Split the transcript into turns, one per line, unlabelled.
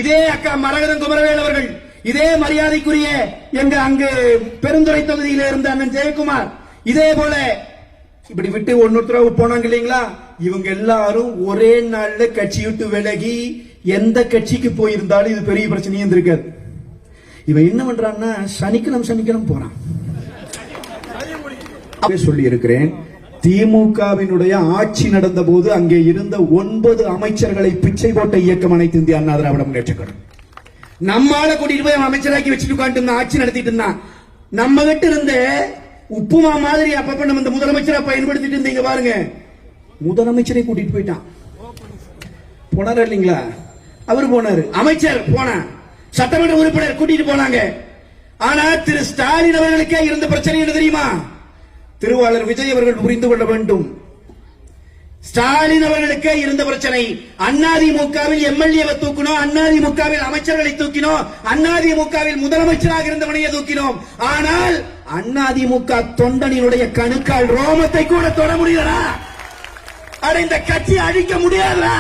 இதே அக்கா மரகதம் குமரவேல் அவர்கள், இதே மரியாதைக்குரிய எங்க அங்கு பெருந்துறை தொகுதியில இருந்த அண்ணன் ஜெயக்குமார், இதே போல இப்படி விட்டு ஒன்னொருத்தரவு போனாங்க இல்லீங்களா? இவங்க எல்லாரும் ஒரே நாள்ல கட்சி விட்டு விலகி எந்த கட்சிக்கு போயிருந்தாலும் இது பெரிய பிரச்சனையும் இருக்காது. இவன் என்ன பண்றான்னா சனிக்கிழமை போறான். சொல்லி இருக்கிறேன், திமுகவினுடைய ஆட்சி நடந்த போது அங்கே இருந்த 9 அமைச்சர்களை பிச்சை போட்ட இயக்கம் அனைத்து இந்திய அண்ணா திராவிட முன்னேற்றக் கழகம். நம்மால கூட்டிட்டு போய் அமைச்சராக்கி வச்சுட்டு உட்காந்து ஆட்சி நடத்திட்டு இருந்தான். நம்ம கிட்ட இருந்த உப்புமா மாதிரி அப்பப்ப நம்ம இந்த முதலமைச்சரை பயன்படுத்திட்டு இருந்தீங்க பாருங்க, முதலமைச்சரை கூட்டிட்டு போயிட்டான். போனாரு இல்லீங்களா? அவரு போனாரு, அமைச்சர் போனா, சட்டமன்ற உறுப்பினர் கூட்டிட்டு போனாங்க. ஆனா திரு ஸ்டாலின் அவர்களுக்கே இருந்த பிரச்சனை என்ன தெரியுமா? திருவாளர் விஜய் அவர்கள் புரிந்து கொள்ள வேண்டும். ஸ்டாலின் அவர்களுக்கே இருந்த பிரச்சனை, அதிமுகவில் எம்எல்ஏவை தூக்கினோம், அதிமுகவில் அமைச்சர்களை தூக்கினோம், அதிமுகவில் முதலமைச்சராக இருந்தவனையே தூக்கினோம். ஆனால் அதிமுக தொண்டனினுடைய கணுக்கால் ரோமத்தை கூட தொட முடியலா? அட இந்த கட்சி அழிக்க முடியாதா?